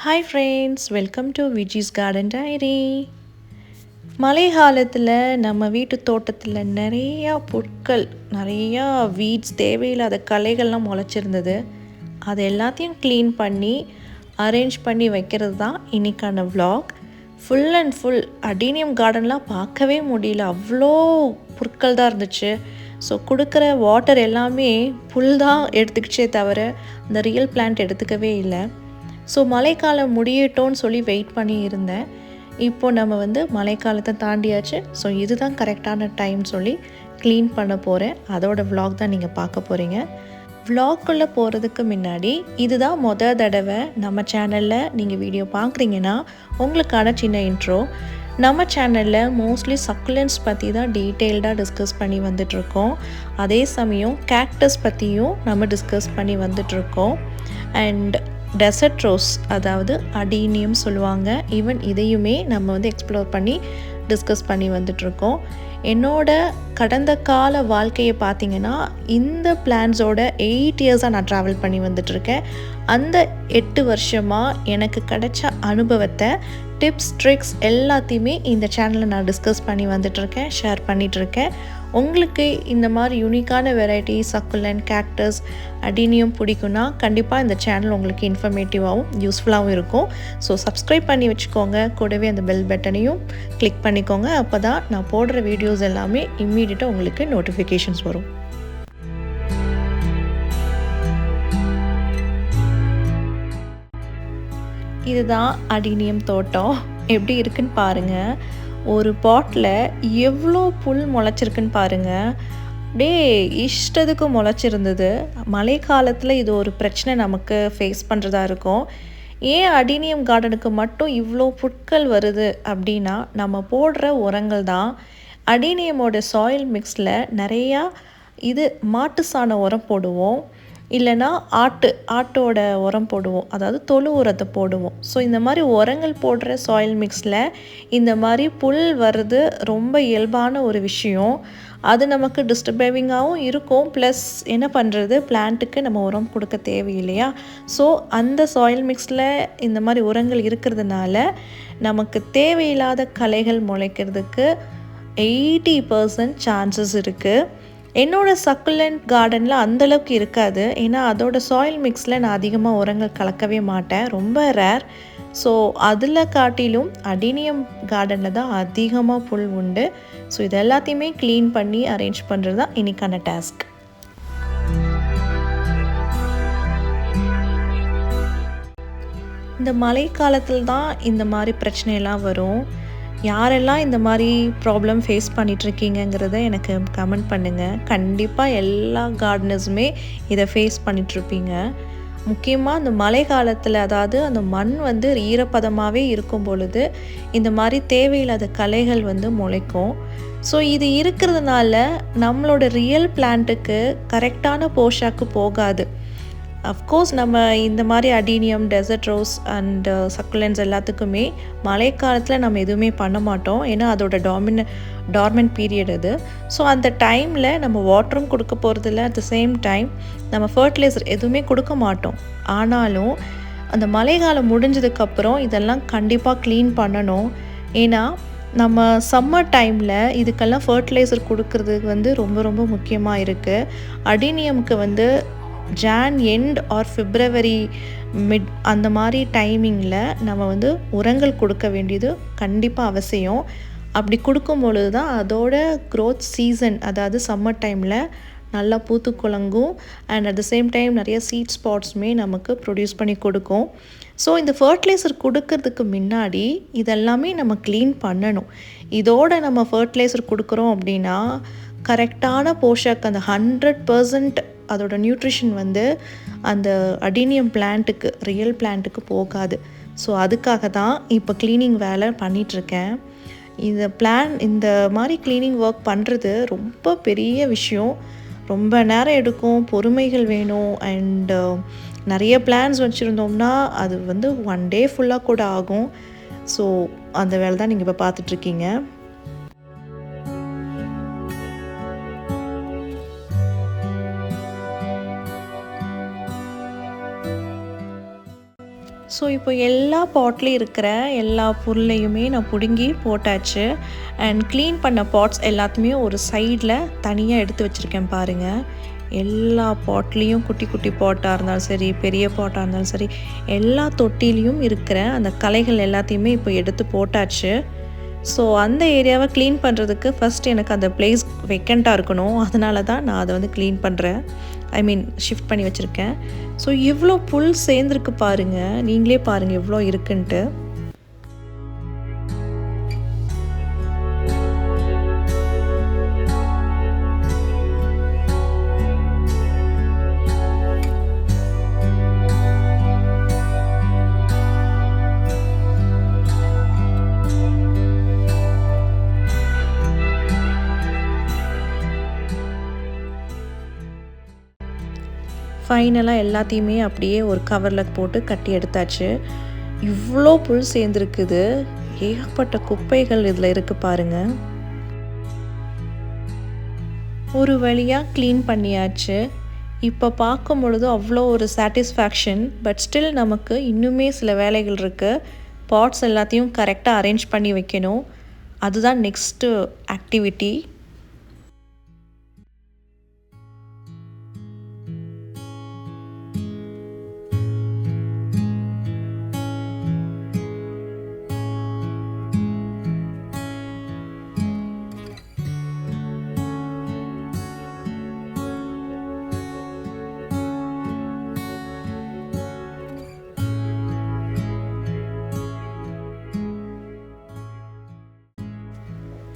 Hi friends, welcome to Viji's garden diary. மழை காலத்தில் நம்ம வீட்டு தோட்டத்தில் நிறையா புற்கள், நிறையா வீட்ஸ், தேவையில்லாத களைகள்லாம் முளைச்சிருந்தது. அது எல்லாத்தையும் க்ளீன் பண்ணி அரேஞ்ச் பண்ணி வைக்கிறது தான் இன்றைக்கான vlog. Full and full adenium கார்டன்லாம் பார்க்கவே முடியல, அவ்வளோ புற்கள் தான் இருந்துச்சு. ஸோ கொடுக்குற வாட்டர் எல்லாமே புல் தான் எடுத்துக்கிச்சே தவிர அந்த ரியல் பிளான்ட் எடுத்துக்கவே இல்லை. ஸோ மழைக்காலம் முடியட்டோன்னு சொல்லி வெயிட் பண்ணி இருந்தேன். இப்போது நம்ம மழைக்காலத்தை தாண்டியாச்சு. ஸோ இதுதான் கரெக்டான டைம் சொல்லி க்ளீன் பண்ண போகிறேன். அதோட விலாக் தான் நீங்கள் பார்க்க போகிறீங்க. விலாக்குள்ளே போகிறதுக்கு முன்னாடி இதுதான் தடவை நம்ம சேனலில் நீங்கள் வீடியோ பார்க்குறீங்கன்னா உங்களுக்கான சின்ன இன்ட்ரோ. நம்ம சேனலில் மோஸ்ட்லி சக்குலன்ஸ் பற்றி தான் டீட்டெயில்டாக டிஸ்கஸ் பண்ணி வந்துட்ருக்கோம். அதே சமயம் கேக்டஸ் பற்றியும் நம்ம டிஸ்கஸ் பண்ணி வந்துட்ருக்கோம். அண்ட் டெசர்ட் ரோஸ், அதாவது அடீனியம் சொல்லுவாங்க, ஈவன் இதையுமே நம்ம எக்ஸ்ப்ளோர் பண்ணி டிஸ்கஸ் பண்ணி வந்துட்ருக்கோம். என்னோட கடந்த கால வாழ்க்கையை பார்த்திங்கன்னா இந்த பிளான்ஸோட 8 இயர்ஸாக நான் ட்ராவல் பண்ணி வந்துட்ருக்கேன். அந்த 8 வருஷமாக எனக்கு கிடைச்ச அனுபவத்தை, டிப்ஸ், ட்ரிக்ஸ் எல்லாத்தையுமே இந்த சேனலில் நான் டிஸ்கஸ் பண்ணி வந்துட்ருக்கேன், ஷேர் பண்ணிகிட்ருக்கேன். உங்களுக்கு இந்த மாதிரி யூனிக்கான வெரைட்டி சக்குலன்ட், கேக்டஸ், அடீனியம் பிடிக்குன்னா கண்டிப்பாக இந்த சேனல் உங்களுக்கு இன்ஃபர்மேட்டிவாகவும் யூஸ்ஃபுல்லாகவும் இருக்கும். ஸோ சப்ஸ்கிரைப் பண்ணி வச்சுக்கோங்க. கூடவே அந்த பெல் பட்டனையும் கிளிக் பண்ணிக்கோங்க. அப்போ தான் நான் போடுற வீடியோஸ் எல்லாமே இம்மீடியட்டாக உங்களுக்கு நோட்டிஃபிகேஷன்ஸ் வரும். இதுதான் அடீனியம் தோட்டம். எப்படி இருக்குன்னு பாருங்கள். ஒரு பாட்டில் எவ்வளோ புல் முளைச்சிருக்குன்னு பாருங்கள். அப்படியே இஷ்டத்துக்கு முளைச்சிருந்தது. மழை காலத்தில் இது ஒரு பிரச்சனை நமக்கு ஃபேஸ் பண்ணுறதா இருக்கும். ஏன் அடீனியம் கார்டனுக்கு மட்டும் இவ்வளோ புட்கள் வருது அப்படின்னா நம்ம போடுற உரங்கள் தான். அடீனியமோட சாயில் மிக்ஸில் நிறையா மாட்டு சாண உரம் போடுவோம், இல்லைனா ஆட்டோட உரம் போடுவோம், அதாவது தொழு உரத்தை போடுவோம். ஸோ இந்த மாதிரி உரங்கள் போடுற சாயில் மிக்ஸில் இந்த மாதிரி புல் வர்றது ரொம்ப இயல்பான ஒரு விஷயம். அது நமக்கு டிஸ்டர்பிங்காகவும் இருக்கும். ப்ளஸ் என்ன பண்ணுறது, பிளான்ட்டுக்கு நம்ம உரம் கொடுக்க தேவையில்லையா. ஸோ அந்த சாயில் மிக்ஸில் இந்த மாதிரி உரங்கள் இருக்கிறதுனால நமக்கு தேவையில்லாத களைகள் முளைக்கிறதுக்கு 80% சான்சஸ் இருக்குது. என்னோடய சக்குலண்ட் கார்டனில் அந்தளவுக்கு இருக்காது. ஏன்னா அதோடய சாயில் மிக்ஸில் நான் அதிகமாக உரங்கள் கலக்கவே மாட்டேன், ரொம்ப ரேர். ஸோ அதில் காட்டிலும் அடீனியம் கார்டனில் தான் அதிகமாக புல் உண்டு. ஸோ இது எல்லாத்தையுமே க்ளீன் பண்ணி அரேஞ்ச் பண்ணுறது தான் இன்றைக்கான டாஸ்க். இந்த மழை காலத்தில் தான் இந்த மாதிரி பிரச்சனையெல்லாம் வரும். யாரெல்லாம் இந்த மாதிரி ப்ராப்ளம் ஃபேஸ் பண்ணிகிட்ருக்கீங்கிறத எனக்கு கமெண்ட் பண்ணுங்கள். கண்டிப்பாக எல்லா கார்டனர்ஸுமே இதை ஃபேஸ் பண்ணிகிட்ருப்பீங்க. முக்கியமாக இந்த மழை காலத்தில், அதாவது அந்த மண் ஈரப்பதமாகவே இருக்கும் பொழுது இந்த மாதிரி தேவையில்லாத களைகள் முளைக்கும். ஸோ இது இருக்கிறதுனால நம்மளோட ரியல் பிளான்ட்டுக்கு கரெக்டான போஷாக்கு போகாது. அஃப்கோர்ஸ் நம்ம இந்த மாதிரி adenium, desert rose and succulents எல்லாத்துக்குமே மழைக்காலத்தில் நம்ம எதுவுமே பண்ண மாட்டோம். ஏன்னா அதோட டார்மெண்ட் பீரியட் அது. ஸோ அந்த டைமில் நம்ம வாட்டரும் கொடுக்க போகிறதில்ல. அட் த சேம் டைம் நம்ம ஃபர்டிலைசர் எதுவுமே கொடுக்க மாட்டோம். ஆனாலும் அந்த மழைக்காலம் முடிஞ்சதுக்கப்புறம் இதெல்லாம் கண்டிப்பாக க்ளீன் பண்ணணும். ஏன்னா நம்ம சம்மர் டைமில் இதுக்கெல்லாம் ஃபர்டிலைசர் கொடுக்கறதுக்கு ரொம்ப ரொம்ப முக்கியமாக இருக்குது. அடீனியமுக்கு ஜான் எண்ட் ஆர் பிப்ரவரி மிட் அந்த மாதிரி டைமிங்கில் நம்ம உரங்கள் கொடுக்க வேண்டியது கண்டிப்பாக அவசியம். அப்படி கொடுக்கும் பொழுது தான் அதோட க்ரோத் சீசன், அதாவது சம்மர் டைமில் நல்லா பூத்து குலங்கும். And at the same time நிறைய சீட் ஸ்பாட்ஸுமே நமக்கு ப்ரொடியூஸ் பண்ணி கொடுக்கும். ஸோ இந்த ஃபர்டிலைசர் கொடுக்கறதுக்கு முன்னாடி இதெல்லாமே நம்ம க்ளீன் பண்ணணும். இதோட நம்ம ஃபர்டிலைசர் கொடுக்குறோம் அப்படின்னா கரெக்டான போஷாக்கு, அந்த 100% அதோட நியூட்ரிஷன் அந்த அடீனியம் பிளான்ட்டுக்கு, ரியல் பிளான்ட்டுக்கு போகாது. ஸோ அதுக்காக தான் இப்போ க்ளீனிங் வேலை பண்ணிகிட்ருக்கேன். இந்த மாதிரி க்ளீனிங் ஒர்க் பண்ணுறது ரொம்ப பெரிய விஷயம். ரொம்ப நேரம் எடுக்கும், பொறுமைகள் வேணும். அண்டு நிறைய பிளான்ஸ் வச்சுருந்தோம்னா அது 1 டே ஃபுல்லாக கூட ஆகும். ஸோ அந்த வேலை தான் நீங்கள் இப்போ பார்த்துட்ருக்கீங்க. ஸோ இப்போ எல்லா பாட்லேயும் இருக்கிற எல்லா பொருளையுமே நான் பிடுங்கி போட்டாச்சு. அண்ட் க்ளீன் பண்ண பாட்ஸ் எல்லாத்தையுமே ஒரு சைடில் தனியாக எடுத்து வச்சுருக்கேன் பாருங்கள். எல்லா பாட்லேயும் குட்டி குட்டி பாட்டாக இருந்தாலும் சரி, பெரிய பாட்டாக இருந்தாலும் சரி, எல்லா தொட்டிலையும் இருக்கிற அந்த களைகள் எல்லாத்தையுமே இப்போ எடுத்து போட்டாச்சு. ஸோ அந்த ஏரியாவை க்ளீன் பண்ணுறதுக்கு ஃபஸ்ட் எனக்கு அந்த பிளேஸ் வெக்கண்ட்டாக இருக்கணும். அதனால தான் நான் அதை வந்து க்ளீன் பண்ணுறேன். ஷிஃப்ட் பண்ணி வச்சுருக்கேன். ஸோ இவ்வளோ புல் சேர்ந்துருக்கு பாருங்கள். நீங்களே பாருங்கள் எவ்வளோ இருக்குன்ட்டு. ஃபைனலாக எல்லாத்தையுமே அப்படியே ஒரு கவரில் போட்டு கட்டி எடுத்தாச்சு. இவ்வளோ புல் சேர்ந்துருக்குது. ஏகப்பட்ட குப்பைகள் இதில் இருக்குது பாருங்கள். ஒரு வழியாக க்ளீன் பண்ணியாச்சு. இப்போ பார்க்கும் பொழுது அவ்வளோ ஒரு சாட்டிஸ்ஃபேக்ஷன். பட் ஸ்டில் நமக்கு இன்னுமே சில வேலைகள் இருக்குது. பாட்ஸ் எல்லாத்தையும் கரெக்டாக அரேஞ்ச் பண்ணி வைக்கணும். அதுதான் நெக்ஸ்ட்டு ஆக்டிவிட்டி.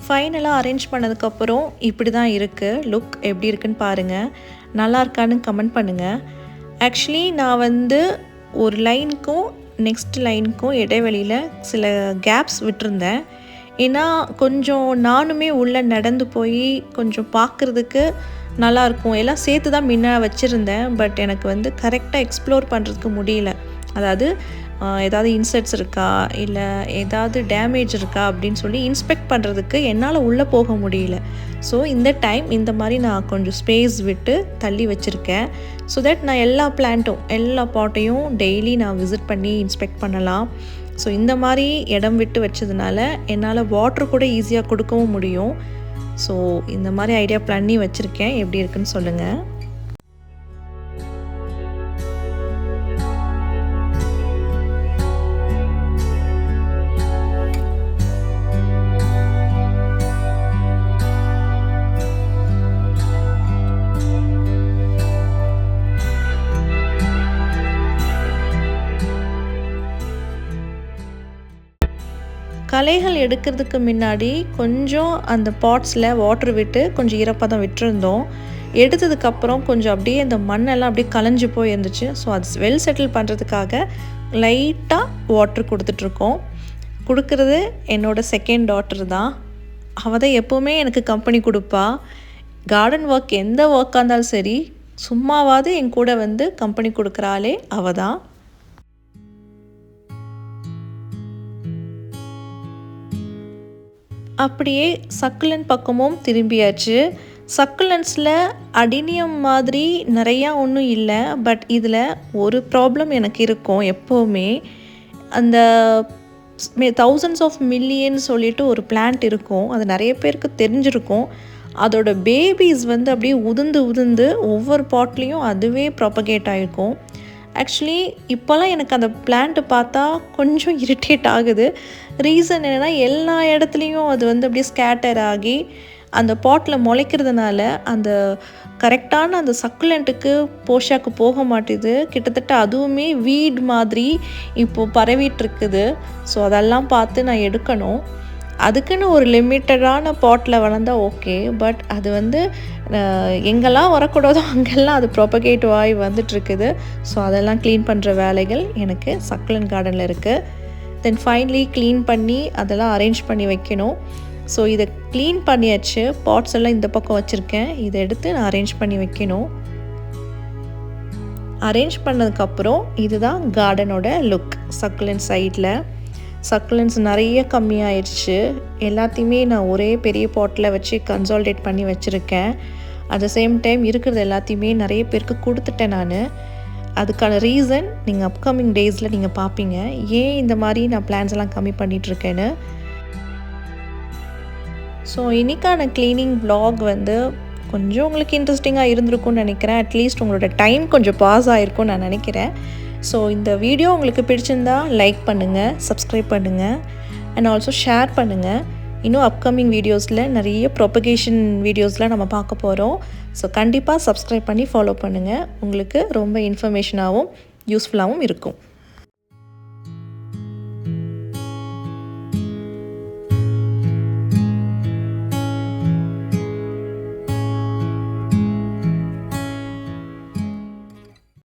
ஃபைனலாக அரேஞ்ச் பண்ணதுக்கப்புறம் இப்படி தான் இருக்குது. லுக் எப்படி இருக்குன்னு பாருங்கள். நல்லா இருக்கான்னு கமெண்ட் பண்ணுங்கள். ஆக்சுவலி நான் வந்து ஒரு லைனுக்கும் நெக்ஸ்ட் லைனுக்கும் இடைவெளியில் சில கேப்ஸ் விட்டுருந்தேன். ஏன்னா கொஞ்சம் நானுமே உள்ளே நடந்து போய் கொஞ்சம் பார்க்குறதுக்கு நல்லாயிருக்கும். எல்லாம் சேர்த்து தான் முன்ன வச்சுருந்தேன். பட் எனக்கு வந்து கரெக்டாக எக்ஸ்ப்ளோர் பண்ணுறதுக்கு முடியல. அதாவது ஏதாவது இன்செக்ட்ஸ் இருக்கா, இல்லை ஏதாவது டேமேஜ் இருக்கா அப்படின்னு சொல்லி இன்ஸ்பெக்ட் பண்ணுறதுக்கு என்னால் உள்ளே போக முடியல. ஸோ இந்த டைம் இந்த மாதிரி நான் கொஞ்சம் ஸ்பேஸ் விட்டு தள்ளி வச்சுருக்கேன். ஸோ தட் நான் எல்லா பாட்டையும் டெய்லி நான் விசிட் பண்ணி இன்ஸ்பெக்ட் பண்ணலாம். ஸோ இந்த மாதிரி இடம் விட்டு வச்சதுனால என்னால் வாட்ரு கூட ஈஸியாக கொடுக்கவும் முடியும். ஸோ இந்த மாதிரி ஐடியா பண்ணி வச்சுருக்கேன். எப்படி இருக்குன்னு சொல்லுங்கள். களைகள் எடுக்கிறதுக்கு முன்னாடி கொஞ்சம் அந்த பாட்ஸில் வாட்டர் விட்டு கொஞ்சம் ஈரப்பதம் விட்டுருந்தோம். எடுத்ததுக்கப்புறம் கொஞ்சம் அப்படியே அந்த மண்ணெல்லாம் அப்படியே கலைஞ்சி போயிருந்துச்சு. ஸோ அது வெல் செட்டில் பண்ணுறதுக்காக லைட்டாக வாட்ரு கொடுத்துட்ருக்கோம். கொடுக்குறது என்னோடய செகண்ட் டாட்டர் தான். அவள் தான் எப்போவுமே எனக்கு கம்பெனி கொடுப்பா. கார்டன் ஒர்க் எந்த ஒர்க்காக இருந்தாலும் சரி, சும்மாவாவது என் கூட வந்து கம்பெனி கொடுக்குறாளே அவள் தான். அப்படியே சக்குலண்ட் பக்கமும் திரும்பியாச்சு. சக்குலண்ட்ஸில் அடினியம் மாதிரி நிறையா ஒன்றும் இல்லை. பட் இதில் ஒரு ப்ராப்ளம் எனக்கு இருக்கும் எப்போவுமே. அந்த தௌசண்ட்ஸ் ஆஃப் மில்லியன் சொல்லிட்டு ஒரு பிளான்ட் இருக்கும். அது நிறைய பேருக்கு தெரிஞ்சிருக்கும். அதோட பேபிஸ் வந்து அப்படியே உதிர்ந்து ஒவ்வொரு பாட்லேயும் அதுவே ப்ராப்பகேட் ஆகிருக்கும். ஆக்சுவலி இப்போல்லாம் எனக்கு அந்த பிளான்ட்டு பார்த்தா கொஞ்சம் இரிட்டேட் ஆகுது. ரீசன் என்னென்னா எல்லா இடத்துலையும் அது வந்து அப்படியே ஸ்கேட்டர் ஆகி அந்த பாட்டில் முளைக்கிறதுனால அந்த கரெக்டான அந்த சக்குலண்ட்டுக்கு போஷாக்கு போக மாட்டேது. கிட்டத்தட்ட அதுவுமே வீட் மாதிரி இப்போது பரவிட்டுருக்குது. ஸோ அதெல்லாம் பார்த்து நான் எடுக்கணும். அதுக்குன்னு ஒரு லிமிட்டடான பாட்டில் வளர்ந்தால் ஓகே. பட் அது வந்து எங்கெல்லாம் வரக்கூடாதோ அங்கெல்லாம் அது ப்ராப்பகேட் ஆகி வந்துட்டுருக்குது. ஸோ அதெல்லாம் க்ளீன் பண்ணுற வேலைகள் எனக்கு சக்குலண்ட் கார்டனில் இருக்குது. தென் ஃபைனலி க்ளீன் பண்ணி அதெல்லாம் அரேஞ்ச் பண்ணி வைக்கணும். ஸோ இதை க்ளீன் பண்ணியாச்சு. பாட்ஸ் எல்லாம் இந்த பக்கம் வச்சுருக்கேன். இதை எடுத்து நான் அரேஞ்ச் பண்ணி வைக்கணும். அரேஞ்ச் பண்ணதுக்கப்புறம் இதுதான் கார்டனோட லுக். சக்குலண்ட் சைடில் சக்குலண்ட்ஸ் நிறைய கம்மியாயிடுச்சு. எல்லாத்தையுமே நான் ஒரே பெரிய பாட்டில் வச்சு கன்சால்டேட் பண்ணி வச்சுருக்கேன். அட் த சேம் டைம் இருக்கிறது எல்லாத்தையுமே நிறைய பேருக்கு கொடுத்துட்டேன் நான். அதுக்கான ரீசன் நீங்கள் அப்கமிங் டேஸில் நீங்கள் பார்ப்பீங்க. ஏன் இந்த மாதிரி நான் பிளான்ஸ் எல்லாம் கம்மி பண்ணிகிட்ருக்கேன்னு. ஸோ இன்றைக்கான க்ளீனிங் vlog வந்து கொஞ்சம் உங்களுக்கு இன்ட்ரெஸ்டிங்காக இருந்திருக்கும்னு நினைக்கிறேன். அட்லீஸ்ட் உங்களோட டைம் கொஞ்சம் பாஸ் ஆகிருக்கும்னு நான் நினைக்கிறேன். ஸோ இந்த வீடியோ உங்களுக்கு பிடிச்சிருந்தா லைக் பண்ணுங்கள், சப்ஸ்கிரைப் பண்ணுங்கள் அண்ட் ஆல்சோ ஷேர் பண்ணுங்கள். இன்னும் அப்கமிங் வீடியோஸில் நிறைய ப்ரொபகேஷன் வீடியோஸ்லாம் நம்ம பார்க்க போகிறோம். ஸோ கண்டிப்பாக சப்ஸ்கிரைப் பண்ணி ஃபாலோ பண்ணுங்கள். உங்களுக்கு ரொம்ப இன்ஃபர்மேஷனாகவும் யூஸ்ஃபுல்லாகவும் இருக்கும்.